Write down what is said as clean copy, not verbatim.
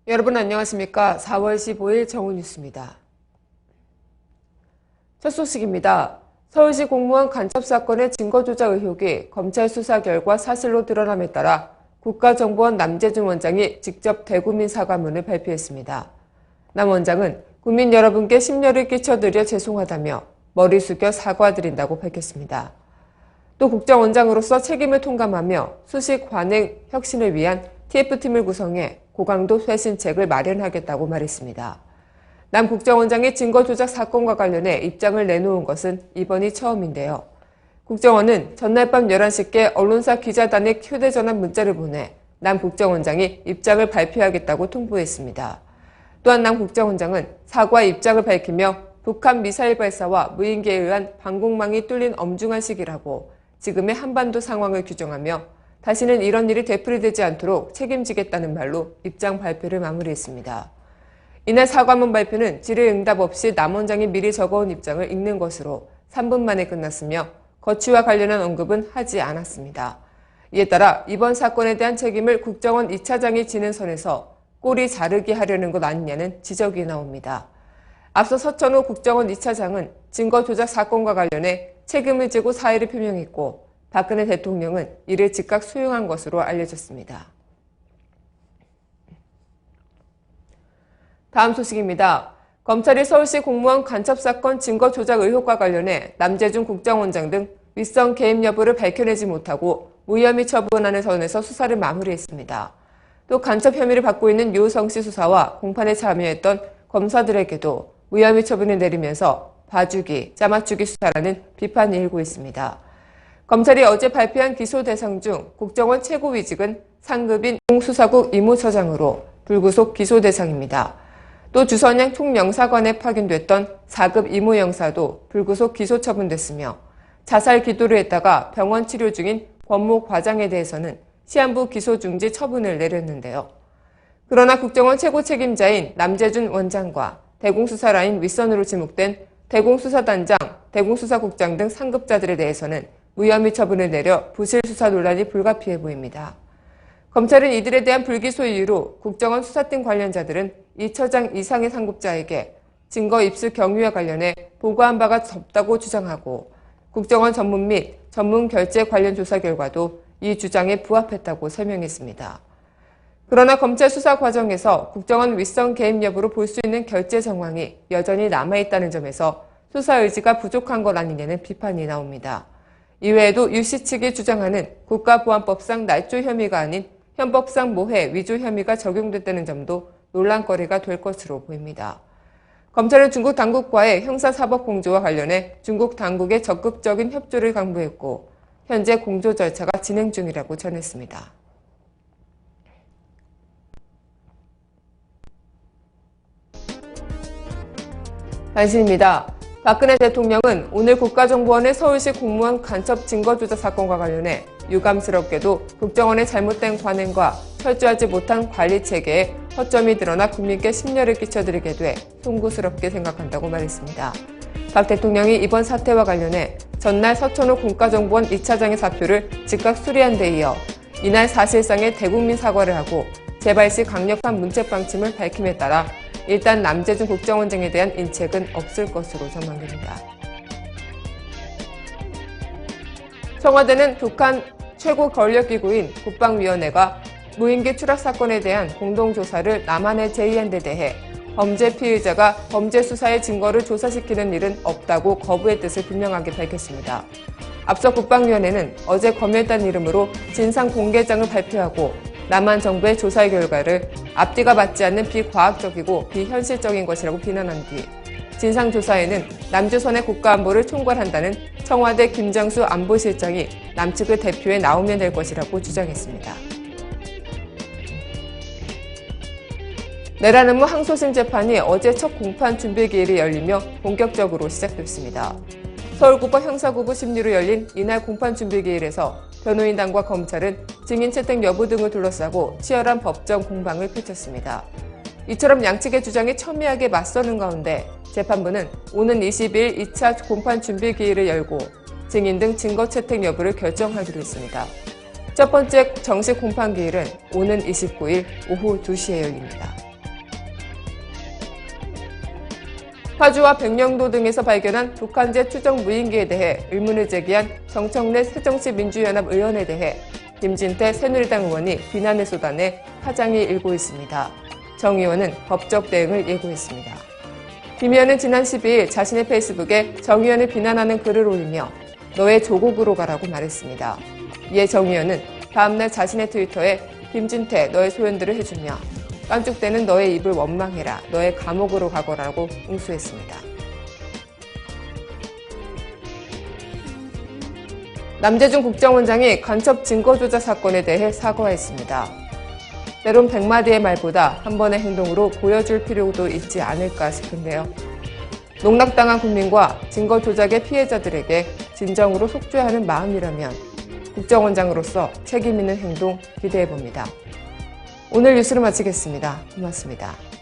여러분 안녕하십니까? 4월 15일 정오뉴스입니다. 첫 소식입니다. 서울시 공무원 간첩 사건의 증거 조작 의혹이 검찰 수사 결과 사실로 드러남에 따라 국가정보원 남재준 원장이 직접 대국민 사과문을 발표했습니다. 남 원장은 국민 여러분께 심려를 끼쳐드려 죄송하다며 머리 숙여 사과드린다고 밝혔습니다. 또 국정원장으로서 책임을 통감하며 수식 관행 혁신을 위한 TF팀을 구성해 고강도 쇄신책을 마련하겠다고 말했습니다. 남 국정원장이 증거 조작 사건과 관련해 입장을 내놓은 것은 이번이 처음인데요. 국정원은 전날 밤 11시께 언론사 기자단에 휴대전화 문자를 보내 남 국정원장이 입장을 발표하겠다고 통보했습니다. 또한 남 국정원장은 사과의 입장을 밝히며 북한 미사일 발사와 무인기에 의한 방공망이 뚫린 엄중한 시기라고 지금의 한반도 상황을 규정하며 다시는 이런 일이 되풀이되지 않도록 책임지겠다는 말로 입장 발표를 마무리했습니다. 이날 사과문 발표는 질의응답 없이 남 원장이 미리 적어온 입장을 읽는 것으로 3분 만에 끝났으며 거취와 관련한 언급은 하지 않았습니다. 이에 따라 이번 사건에 대한 책임을 국정원 2차장이 지는 선에서 꼬리 자르기 하려는 것 아니냐는 지적이 나옵니다. 앞서 서천호 국정원 2차장은 증거 조작 사건과 관련해 책임을 지고 사의를 표명했고 박근혜 대통령은 이를 즉각 수용한 것으로 알려졌습니다. 다음 소식입니다. 검찰이 서울시 공무원 간첩 사건 증거 조작 의혹과 관련해 남재준 국정원장 등 윗선 개입 여부를 밝혀내지 못하고 무혐의 처분하는 선에서 수사를 마무리했습니다. 또 간첩 혐의를 받고 있는 유우성 씨 수사와 공판에 참여했던 검사들에게도 무혐의 처분을 내리면서 봐주기, 짜맞추기 수사라는 비판이 일고 있습니다. 검찰이 어제 발표한 기소 대상 중 국정원 최고위직은 상급인 공수사국 이무처장으로 불구속 기소 대상입니다. 또 주선양 총영사관에 파견됐던 4급 이무영사도 불구속 기소 처분됐으며 자살 기도를 했다가 병원 치료 중인 권모 과장에 대해서는 시한부 기소 중지 처분을 내렸는데요. 그러나 국정원 최고 책임자인 남재준 원장과 대공수사라인 윗선으로 지목된 대공수사단장, 대공수사국장 등 상급자들에 대해서는 무혐의 처분을 내려 부실 수사 논란이 불가피해 보입니다. 검찰은 이들에 대한 불기소 이유로 국정원 수사팀 관련자들은 2처장 이상의 상급자에게 증거 입수 경위와 관련해 보고한 바가 없다고 주장하고 국정원 전문 및 전문 결제 관련 조사 결과도 이 주장에 부합했다고 설명했습니다. 그러나 검찰 수사 과정에서 국정원 윗선 개입 여부로 볼 수 있는 결제 정황이 여전히 남아있다는 점에서 수사 의지가 부족한 것 아니냐는 비판이 나옵니다. 이외에도 유씨 측이 주장하는 국가보안법상 날조 혐의가 아닌 형법상 모해 위조 혐의가 적용됐다는 점도 논란거리가 될 것으로 보입니다. 검찰은 중국 당국과의 형사사법 공조와 관련해 중국 당국의 적극적인 협조를 강구했고 현재 공조 절차가 진행 중이라고 전했습니다. 단신입니다. 박근혜 대통령은 오늘 국가정보원의 서울시 공무원 간첩 증거 조작 사건과 관련해 유감스럽게도 국정원의 잘못된 관행과 철저하지 못한 관리 체계에 허점이 드러나 국민께 심려를 끼쳐드리게 돼 송구스럽게 생각한다고 말했습니다. 박 대통령이 이번 사태와 관련해 전날 서천호 국가정보원 2차장의 사표를 즉각 수리한 데 이어 이날 사실상의 대국민 사과를 하고 재발 시 강력한 문책 방침을 밝힘에 따라 일단 남재준 국정원장에 대한 인책은 없을 것으로 전망됩니다. 청와대는 북한 최고 권력기구인 국방위원회가 무인기 추락 사건에 대한 공동조사를 남한에 제의한 데 대해 범죄 피의자가 범죄 수사의 증거를 조사시키는 일은 없다고 거부의 뜻을 분명하게 밝혔습니다. 앞서 국방위원회는 어제 검열단 이름으로 진상 공개장을 발표하고 남한 정부의 조사 결과를 앞뒤가 맞지 않는 비과학적이고 비현실적인 것이라고 비난한 뒤 진상조사에는 남조선의 국가안보를 총괄한다는 청와대 김정수 안보실장이 남측을 대표해 나오면 될 것이라고 주장했습니다. 내란음모 항소심 재판이 어제 첫 공판 준비기일이 열리며 본격적으로 시작됐습니다. 서울고법 형사구부 심리로 열린 이날 공판 준비기일에서 변호인단과 검찰은 증인 채택 여부 등을 둘러싸고 치열한 법정 공방을 펼쳤습니다. 이처럼 양측의 주장이 첨예하게 맞서는 가운데 재판부는 오는 22일 2차 공판 준비기일을 열고 증인 등 증거 채택 여부를 결정하기로 했습니다. 첫 번째 정식 공판 기일은 오는 29일 오후 2시에 열립니다. 파주와 백령도 등에서 발견한 북한제 추정 무인기에 대해 의문을 제기한 정청래 새정치민주연합 의원에 대해 김진태 새누리당 의원이 비난을 쏟아내 파장이 일고 있습니다. 정 의원은 법적 대응을 예고했습니다. 김 의원은 지난 12일 자신의 페이스북에 정 의원을 비난하는 글을 올리며 너의 조국으로 가라고 말했습니다. 이에 정 의원은 다음날 자신의 트위터에 김진태 너의 소연들을 해주며 깐죽대는 너의 입을 원망해라. 너의 감옥으로 가거라고 응수했습니다. 남재준 국정원장이 간첩 증거 조작 사건에 대해 사과했습니다. 때론 100마디의 말보다 한 번의 행동으로 보여줄 필요도 있지 않을까 싶은데요. 농락당한 국민과 증거 조작의 피해자들에게 진정으로 속죄하는 마음이라면 국정원장으로서 책임 있는 행동 기대해봅니다. 오늘 뉴스를 마치겠습니다. 고맙습니다.